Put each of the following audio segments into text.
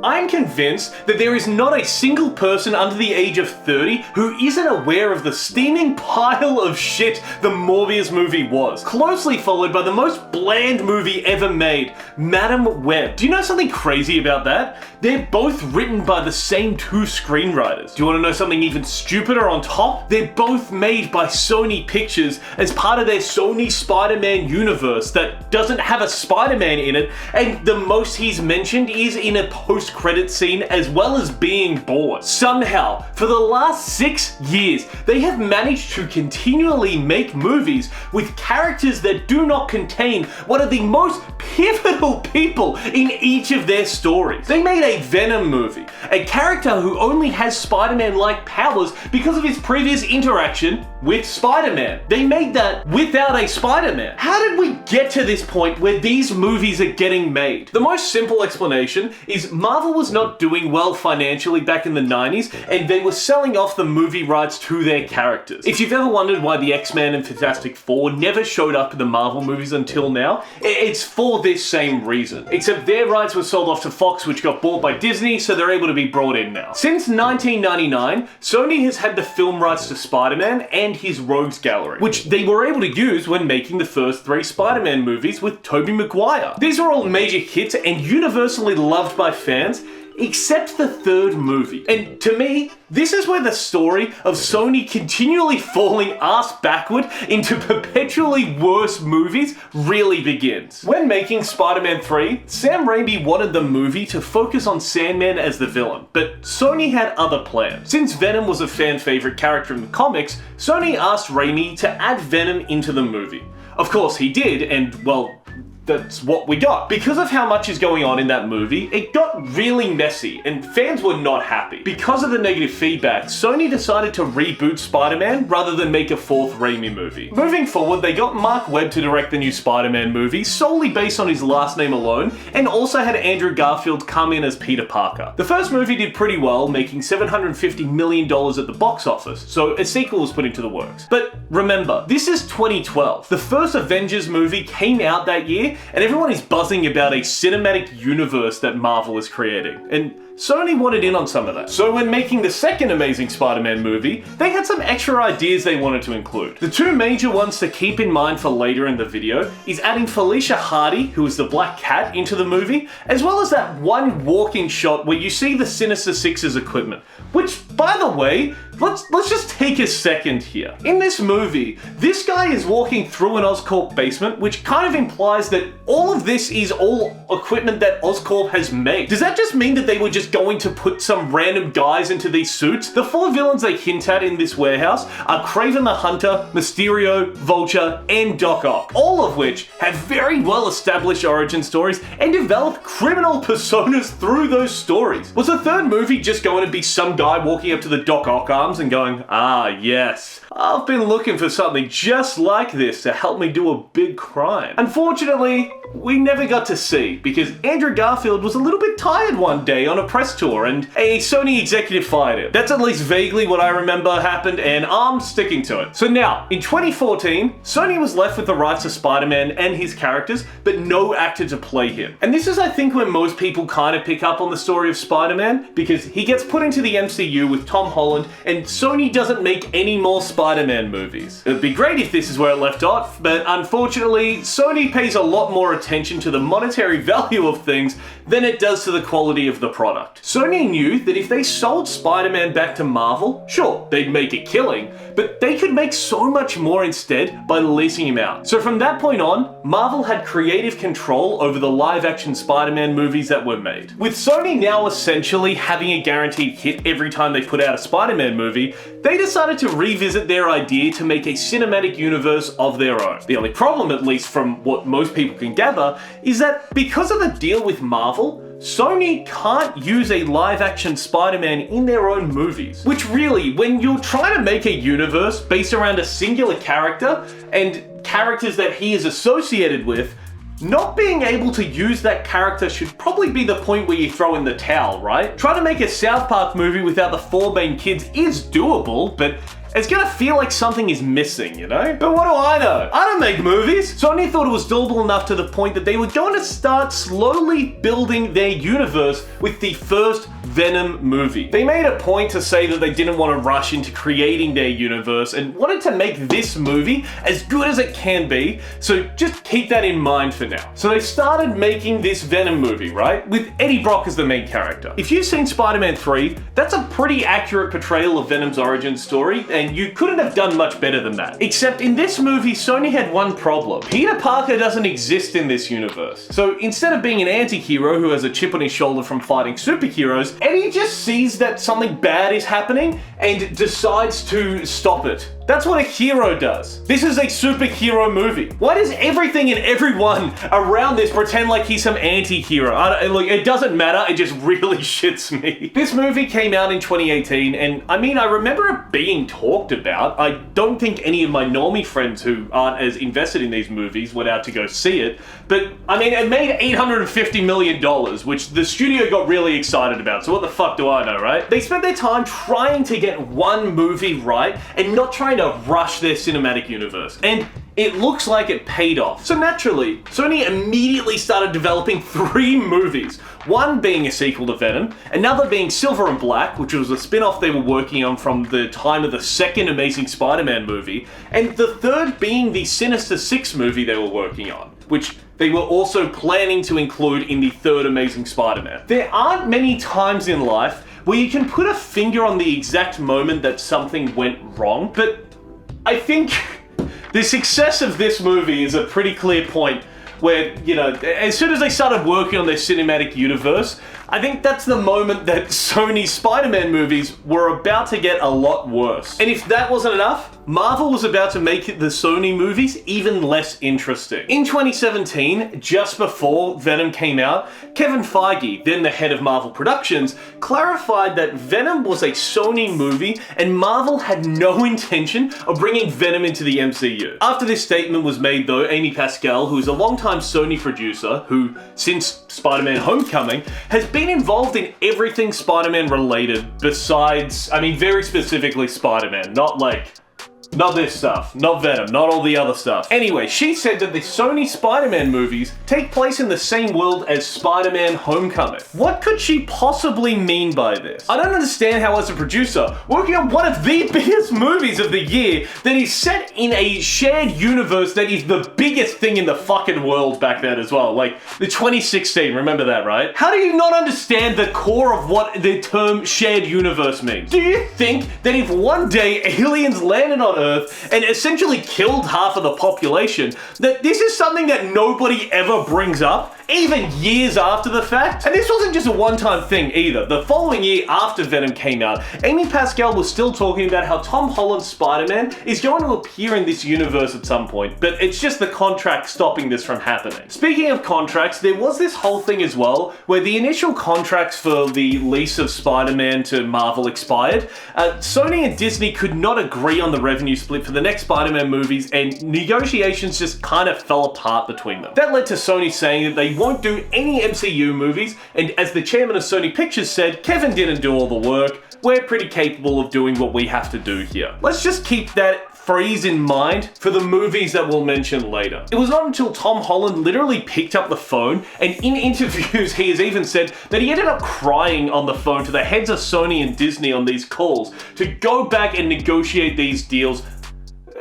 I'm convinced that there is not a single person under the age of 30 who isn't aware of the steaming pile of shit the Morbius movie was, closely followed by the most bland movie ever made, Madam Web. Do you know something crazy about that? They're both written by the same two screenwriters. Do you want to know something even stupider on top? They're both made by Sony Pictures as part of their Sony Spider-Man universe that doesn't have a Spider-Man in it, and the most he's mentioned is in a post-credit scene as well as being bored. Somehow, for the last 6 years, they have managed to continually make movies with characters that do not contain one of the most pivotal people in each of their stories. They made a Venom movie, a character who only has Spider-Man-like powers because of his previous interaction with Spider-Man. They made that without a Spider-Man. How did we get to this point where these movies are getting made? The most simple explanation is Marvel was not doing well financially back in the 90s, and they were selling off the movie rights to their characters. If you've ever wondered why the X-Men and Fantastic Four never showed up in the Marvel movies until now, it's for this same reason. Except their rights were sold off to Fox, which got bought by Disney, so they're able to be brought in now. Since 1999, Sony has had the film rights to Spider-Man and his Rogues Gallery, which they were able to use when making the first 3 Spider-Man movies with Tobey Maguire. These are all major hits and universally loved by fans, except the 3rd movie. And to me, this is where the story of Sony continually falling ass backward into perpetually worse movies really begins. When making Spider-Man 3, Sam Raimi wanted the movie to focus on Sandman as the villain, but Sony had other plans. Since Venom was a fan favorite character in the comics, Sony asked Raimi to add Venom into the movie. Of course he did, and well, that's what we got. Because of how much is going on in that movie, it got really messy and fans were not happy. Because of the negative feedback, Sony decided to reboot Spider-Man rather than make a 4th Raimi movie. Moving forward, they got Mark Webb to direct the new Spider-Man movie solely based on his last name alone, and also had Andrew Garfield come in as Peter Parker. The first movie did pretty well, making $750 million at the box office, so a sequel was put into the works. But remember, this is 2012. The first Avengers movie came out that year, and everyone is buzzing about a cinematic universe that Marvel is creating. And Sony wanted in on some of that. So when making the second Amazing Spider-Man movie, they had some extra ideas they wanted to include. The 2 major ones to keep in mind for later in the video is adding Felicia Hardy, who is the Black Cat, into the movie, as well as that one walking shot where you see the Sinister Six's equipment. Which, by the way, let's just take a second here. In this movie, this guy is walking through an Oscorp basement, which kind of implies that all of this is all equipment that Oscorp has made. Does that just mean that they were just going to put some random guys into these suits? The 4 villains they hint at in this warehouse are Kraven the Hunter, Mysterio, Vulture, and Doc Ock, all of which have very well established origin stories and develop criminal personas through those stories. Was the 3rd movie just going to be some guy walking up to the Doc Ock arms and going, "Ah, yes, I've been looking for something just like this to help me do a big crime"? Unfortunately, we never got to see, because Andrew Garfield was a little bit tired one day on a press tour and a Sony executive fired him. That's at least vaguely what I remember happened, and I'm sticking to it. So now, in 2014, Sony was left with the rights to Spider-Man and his characters, but no actor to play him. And this is, I think, when most people kind of pick up on the story of Spider-Man, because he gets put into the MCU with Tom Holland, and Sony doesn't make any more Spider-Man movies. It'd be great if this is where it left off, but unfortunately, Sony pays a lot more attention to the monetary value of things than it does to the quality of the product. Sony knew that if they sold Spider-Man back to Marvel, sure, they'd make a killing, but they could make so much more instead by leasing him out. So from that point on, Marvel had creative control over the live-action Spider-Man movies that were made. With Sony now essentially having a guaranteed hit every time they put out a Spider-Man movie, they decided to revisit their idea to make a cinematic universe of their own. The only problem, at least from what most people can gather, is that because of the deal with Marvel, Sony can't use a live-action Spider-Man in their own movies. Which really, when you're trying to make a universe based around a singular character and characters that he is associated with, not being able to use that character should probably be the point where you throw in the towel, right? Trying to make a South Park movie without the 4 main kids is doable, but it's gonna feel like something is missing, you know? But what do I know? I don't make movies. Sony thought it was doable enough to the point that they were going to start slowly building their universe with the first Venom movie. They made a point to say that they didn't want to rush into creating their universe and wanted to make this movie as good as it can be, so just keep that in mind for now. So they started making this Venom movie, right? With Eddie Brock as the main character. If you've seen Spider-Man 3, that's a pretty accurate portrayal of Venom's origin story, and you couldn't have done much better than that. Except in this movie, Sony had one problem. Peter Parker doesn't exist in this universe. So instead of being an anti-hero who has a chip on his shoulder from fighting superheroes, Eddie just sees that something bad is happening and decides to stop it. That's what a hero does. This is a superhero movie. Why does everything and everyone around this pretend like he's some anti-hero? Look, it doesn't matter, it just really shits me. This movie came out in 2018, and I mean, I remember it being talked about. I don't think any of my normie friends who aren't as invested in these movies went out to go see it, but I mean, it made $850 million, which the studio got really excited about, so what the fuck do I know, right? They spent their time trying to get one movie right and not trying to rush their cinematic universe, and it looks like it paid off. So naturally, Sony immediately started developing 3 movies, one being a sequel to Venom, another being Silver and Black, which was a spin-off they were working on from the time of the second Amazing Spider-Man movie, and the third being the Sinister Six movie they were working on, which they were also planning to include in the third Amazing Spider-Man. There aren't many times in life where you can put a finger on the exact moment that something went wrong, but I think the success of this movie is a pretty clear point where, you know, as soon as they started working on their cinematic universe, I think that's the moment that Sony's Spider-Man movies were about to get a lot worse. And if that wasn't enough, Marvel was about to make the Sony movies even less interesting. In 2017, just before Venom came out, Kevin Feige, then the head of Marvel Productions, clarified that Venom was a Sony movie and Marvel had no intention of bringing Venom into the MCU. After this statement was made though, Amy Pascal, who is a longtime Sony producer, who since Spider-Man Homecoming, has been involved in everything Spider-Man related besides, I mean, very specifically Spider-Man, not this stuff, not Venom, not all the other stuff. Anyway, she said that the Sony Spider-Man movies take place in the same world as Spider-Man Homecoming. What could she possibly mean by this? I don't understand how, as a producer, working on one of the biggest movies of the year that is set in a shared universe that is the biggest thing in the fucking world back then as well, like the 2016, remember that, right? How do you not understand the core of what the term shared universe means? Do you think that if one day aliens landed on Earth and essentially killed half of the population, that this is something that nobody ever brings up, even years after the fact? And this wasn't just a one-time thing either. The following year after Venom came out, Amy Pascal was still talking about how Tom Holland's Spider-Man is going to appear in this universe at some point, but it's just the contract stopping this from happening. Speaking of contracts, there was this whole thing as well, where the initial contracts for the lease of Spider-Man to Marvel expired. Sony and Disney could not agree on the revenue split for the next Spider-Man movies, and negotiations just kind of fell apart between them. That led to Sony saying that they won't do any MCU movies, and as the chairman of Sony Pictures said, Kevin didn't do all the work, we're pretty capable of doing what we have to do here. Let's just keep that phrase in mind for the movies that we'll mention later. It was not until Tom Holland literally picked up the phone, and in interviews he has even said that he ended up crying on the phone to the heads of Sony and Disney on these calls to go back and negotiate these deals.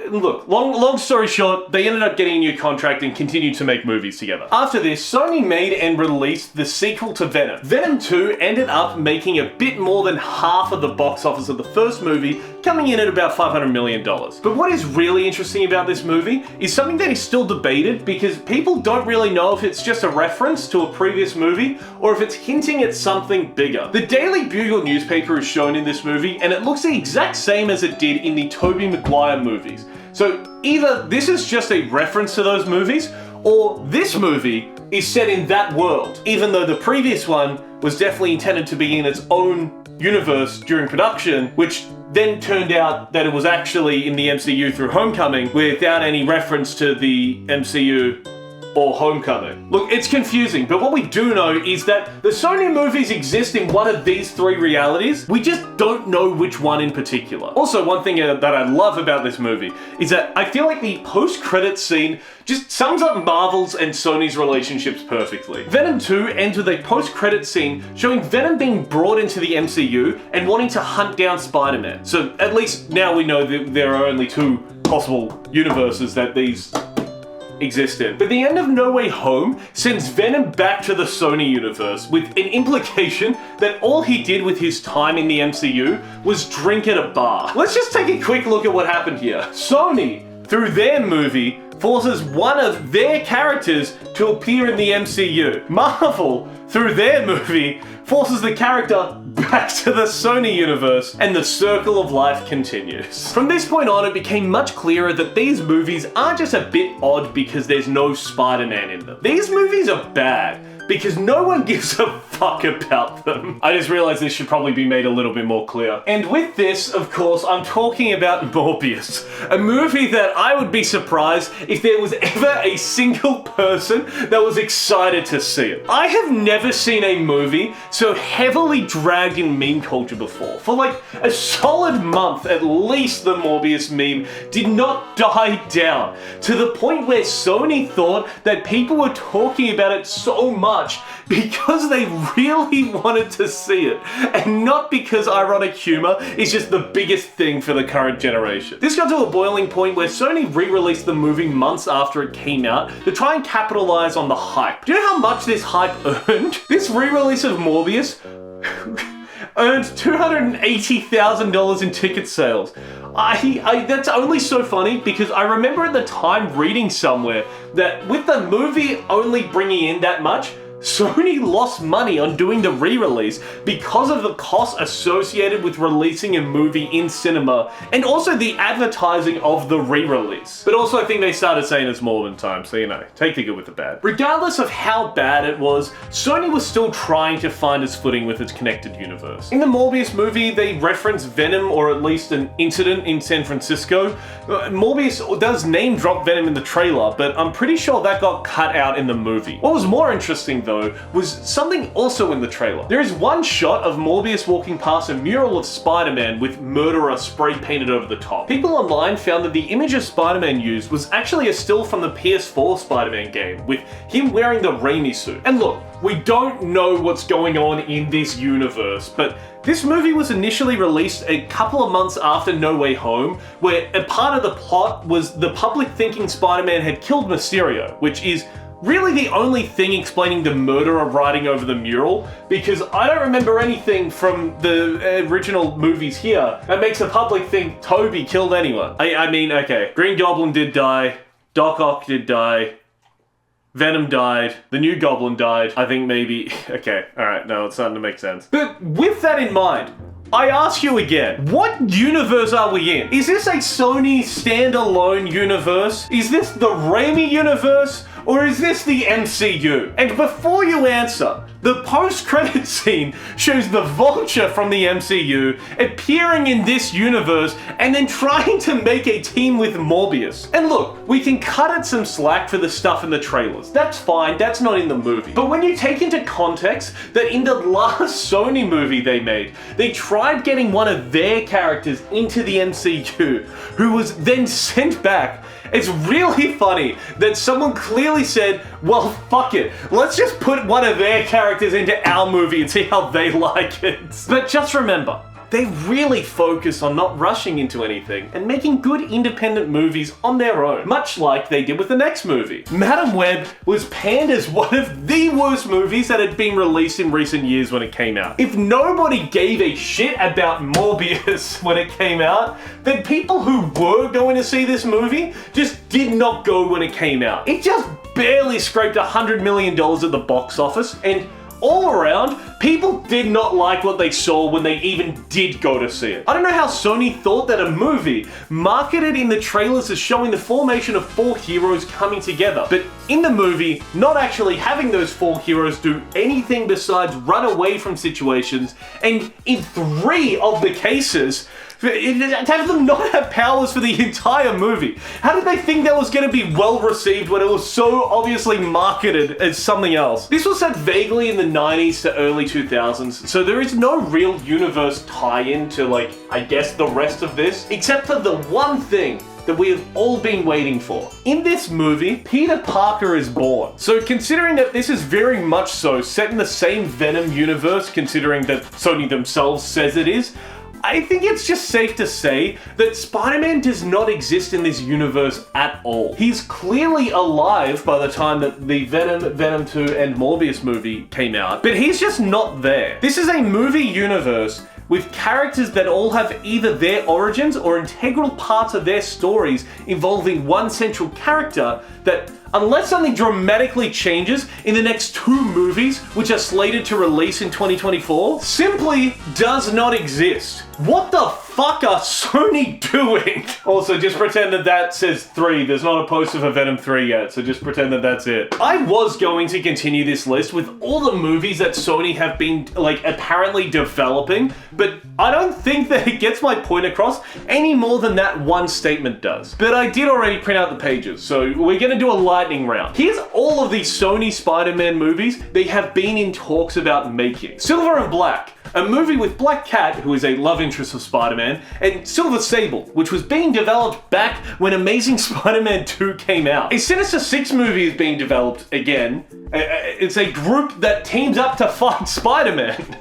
Look, long story short, they ended up getting a new contract and continued to make movies together. After this, Sony made and released the sequel to Venom. Venom 2 ended up making a bit more than half of the box office of the first movie, coming in at about $500 million. But what is really interesting about this movie is something that is still debated, because people don't really know if it's just a reference to a previous movie or if it's hinting at something bigger. The Daily Bugle newspaper is shown in this movie, and it looks the exact same as it did in the Tobey Maguire movies. So either this is just a reference to those movies, or this movie is set in that world, even though the previous one was definitely intended to be in its own universe during production, which then turned out that it was actually in the MCU through Homecoming without any reference to the MCU or Homecoming? Look, it's confusing, but what we do know is that the Sony movies exist in one of these three realities. We just don't know which one in particular. Also, one thing that I love about this movie is that I feel like the post-credits scene just sums up Marvel's and Sony's relationships perfectly. Venom 2 ends with a post-credits scene showing Venom being brought into the MCU and wanting to hunt down Spider-Man. So at least now we know that there are only two possible universes that these exist in. But the end of No Way Home sends Venom back to the Sony universe with an implication that all he did with his time in the MCU was drink at a bar. Let's just take a quick look at what happened here. Sony, through their movie, forces one of their characters to appear in the MCU. Marvel, through their movie, forces the character back to the Sony universe, and the circle of life continues. From this point on, it became much clearer that these movies aren't just a bit odd because there's no Spider-Man in them. These movies are bad because no one gives a fuck about them. I just realized this should probably be made a little bit more clear. And with this, of course, I'm talking about Morbius, a movie that I would be surprised if there was ever a single person that was excited to see it. I have never seen a movie so heavily dragged in meme culture before. For like a solid month, at least, the Morbius meme did not die down, to the point where Sony thought that people were talking about it so much because they really wanted to see it, and not because ironic humor is just the biggest thing for the current generation. This got to a boiling point where Sony re-released the movie months after it came out to try and capitalize on the hype. Do you know how much this hype earned? This re-release of Morbius earned $280,000 in ticket sales. That's only so funny because I remember at the time reading somewhere that with the movie only bringing in that much, Sony lost money on doing the re-release because of the costs associated with releasing a movie in cinema and also the advertising of the re-release. But also I think they started saying it's more than time, so you know, take the good with the bad. Regardless of how bad it was, Sony was still trying to find its footing with its connected universe. In the Morbius movie, they reference Venom, or at least an incident in San Francisco. Morbius does name drop Venom in the trailer, but I'm pretty sure that got cut out in the movie. What was more interesting though was something also in the trailer. There is one shot of Morbius walking past a mural of Spider-Man with murderer spray painted over the top. People online found that the image of Spider-Man used was actually a still from the PS4 Spider-Man game, with him wearing the Raimi suit. And look, we don't know what's going on in this universe, but this movie was initially released a couple of months after No Way Home, where a part of the plot was the public thinking Spider-Man had killed Mysterio, which is really the only thing explaining the murderer writing over the mural, because I don't remember anything from the original movies here that makes the public think Toby killed anyone. I mean, okay, Green Goblin did die, Doc Ock did die, Venom died, the new Goblin died, I think maybe, okay, alright, no, it's starting to make sense. But with that in mind, I ask you again, what universe are we in? Is this a Sony standalone universe? Is this the Raimi universe? Or is this the MCU? And before you answer, the post-credit scene shows the Vulture from the MCU appearing in this universe and then trying to make a team with Morbius. And look, we can cut it some slack for the stuff in the trailers. That's fine, that's not in the movie. But when you take into context that in the last Sony movie they made, they tried getting one of their characters into the MCU, who was then sent back, it's really funny that someone clearly said, well, fuck it, let's just put one of their characters into our movie and see how they like it. But just remember, they really focus on not rushing into anything and making good independent movies on their own, much like they did with the next movie. Madam Web was panned as one of the worst movies that had been released in recent years when it came out. If nobody gave a shit about Morbius when it came out, then people who were going to see this movie just did not go when it came out. It just barely scraped $100 million at the box office, and all around, people did not like what they saw when they even did go to see it. I don't know how Sony thought that a movie marketed in the trailers as showing the formation of 4 heroes coming together, but in the movie, not actually having those 4 heroes do anything besides run away from situations, and in 3 of the cases, To have them not have powers for the entire movie. How did they think that was going to be well received when it was so obviously marketed as something else? This was set vaguely in the 90s to early 2000s, so there is no real universe tie-in to, like, I guess the rest of this, except for the one thing that we have all been waiting for. In this movie, Peter Parker is born. So considering that this is very much so set in the same Venom universe, considering that Sony themselves says it is, I think it's just safe to say that Spider-Man does not exist in this universe at all. He's clearly alive by the time that the Venom, Venom 2, and Morbius movie came out, but he's just not there. This is a movie universe with characters that all have either their origins or integral parts of their stories involving one central character that, unless something dramatically changes in the next 2 movies, which are slated to release in 2024, simply does not exist. What the fuck are Sony doing? Also, just pretend that that says 3. There's not a poster for Venom 3 yet, so just pretend that that's it. I was going to continue this list with all the movies that Sony have been, like, apparently developing, but I don't think that it gets my point across any more than that one statement does. But I did already print out the pages, so we're gonna do a lightning round. Here's all of these Sony Spider-Man movies they have been in talks about making. Silver and Black, a movie with Black Cat, who is a love interest of Spider-Man, and Silver Sable, which was being developed back when Amazing Spider-Man 2 came out. A Sinister Six movie is being developed again. It's a group that teams up to fight Spider-Man.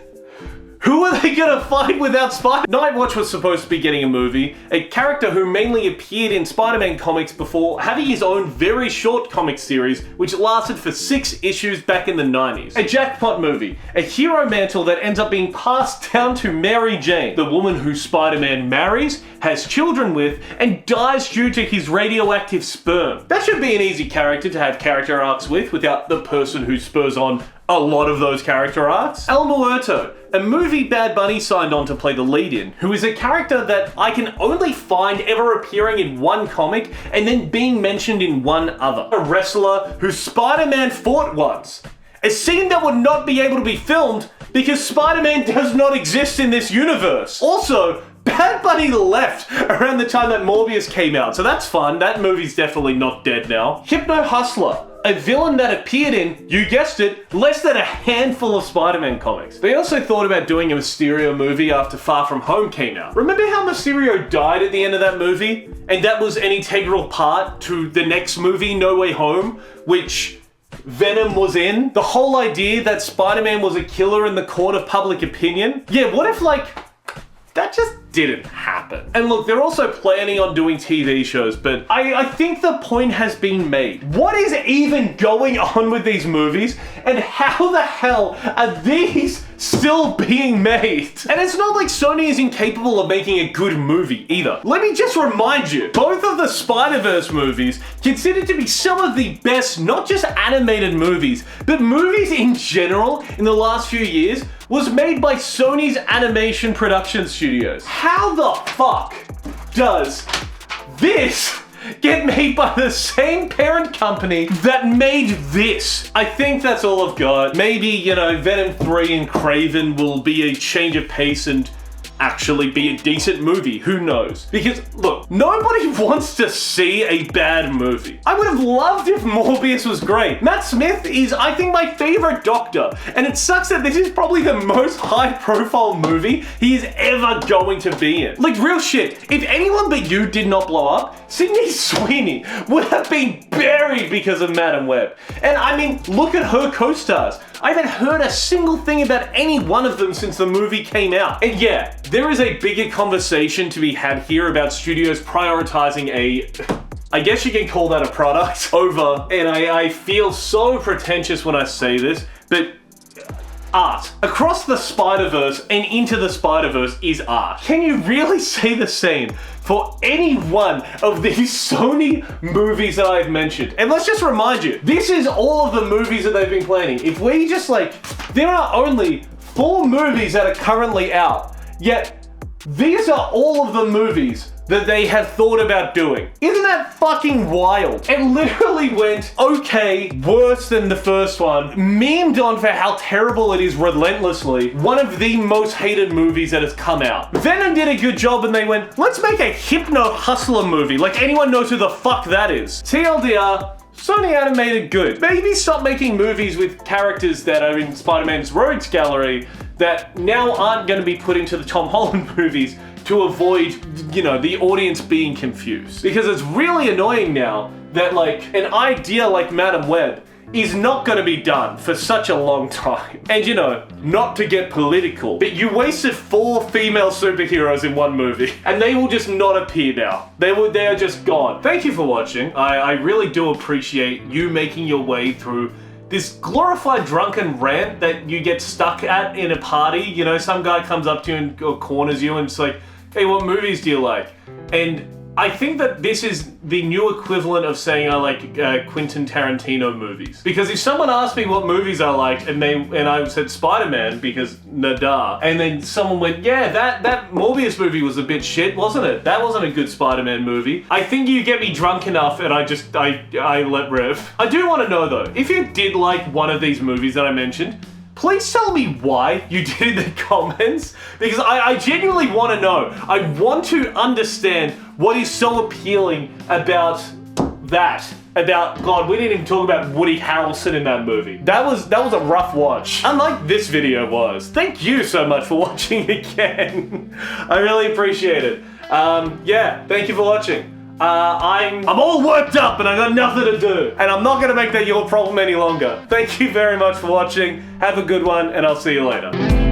Who are they gonna fight without Spider? Nightwatch was supposed to be getting a movie, a character who mainly appeared in Spider-Man comics before having his own very short comic series, which lasted for 6 issues back in the 90s. A jackpot movie, a hero mantle that ends up being passed down to Mary Jane, the woman who Spider-Man marries, has children with, and dies due to his radioactive sperm. That should be an easy character to have character arcs with without the person who spurs on a lot of those character arcs. El Muerto, a movie Bad Bunny signed on to play the lead in, who is a character that I can only find ever appearing in one comic and then being mentioned in one other. A wrestler who Spider-Man fought once. A scene that would not be able to be filmed because Spider-Man does not exist in this universe. Also, Bad Bunny left around the time that Morbius came out, so that's fun. That movie's definitely not dead now. Hypno Hustler, a villain that appeared in, you guessed it, less than a handful of Spider-Man comics. They also thought about doing a Mysterio movie after Far From Home came out. Remember how Mysterio died at the end of that movie? And that was an integral part to the next movie, No Way Home, which Venom was in? The whole idea that Spider-Man was a killer in the court of public opinion? Yeah, what if, like, that just didn't happen? And look, they're also planning on doing TV shows, but I think the point has been made. What is even going on with these movies, and how the hell are these still being made? And it's not like Sony is incapable of making a good movie either. Let me just remind you, both of the Spider-Verse movies, considered to be some of the best, not just animated movies, but movies in general in the last few years, was made by Sony's animation production studios. How the fuck does this get made by the same parent company that made this? I think that's all I've got. Maybe, you know, Venom 3 and Kraven will be a change of pace and actually be a decent movie. Who knows? Because, look, nobody wants to see a bad movie. I would have loved if Morbius was great. Matt Smith is, I think, my favorite Doctor, and it sucks that this is probably the most high-profile movie he is ever going to be in. Like, real shit, if Anyone But You did not blow up, Sydney Sweeney would have been buried because of Madam Web. And I mean, look at her co-stars. I haven't heard a single thing about any one of them since the movie came out. And yeah, there is a bigger conversation to be had here about studios prioritizing I guess you can call that a product, over, and I feel so pretentious when I say this, but art. Across the Spider-Verse and Into the Spider-Verse is art. Can you really say the same for any one of these Sony movies that I've mentioned? And let's just remind you, this is all of the movies that they've been planning. If we just there are only 4 movies that are currently out, yet these are all of the movies that they have thought about doing. Isn't that fucking wild? It literally went, okay, worse than the first one, memed on for how terrible it is relentlessly, one of the most hated movies that has come out. Venom did a good job and they went, let's make a Hypno Hustler movie, like anyone knows who the fuck that is. TLDR, Sony animated good. Maybe stop making movies with characters that are in Spider-Man's Rogues Gallery that now aren't going to be put into the Tom Holland movies to avoid, you know, the audience being confused. Because it's really annoying now that, like, an idea like Madam Web is not going to be done for such a long time. And, you know, not to get political, but you wasted 4 female superheroes in one movie, and they will just not appear now. They are just gone. Thank you for watching. I really do appreciate you making your way through this glorified drunken rant that you get stuck at in a party. You know, some guy comes up to you and corners you and it's like, hey, what movies do you like? And I think that this is the new equivalent of saying I like Quentin Tarantino movies. Because if someone asked me what movies I liked and I said Spider-Man because nada, and then someone went, yeah, that Morbius movie was a bit shit, wasn't it? That wasn't a good Spider-Man movie. I think you get me drunk enough and I let rip. I do want to know though, if you did like one of these movies that I mentioned, please tell me why you did in the comments, because I genuinely want to know. I want to understand what is so appealing about that. About, God, we didn't even talk about Woody Harrelson in that movie. That was a rough watch. Unlike this video was. Thank you so much for watching again. I really appreciate it. Yeah, thank you for watching. I'm all worked up and I got nothing to do. And I'm not gonna make that your problem any longer. Thank you very much for watching. Have a good one and I'll see you later.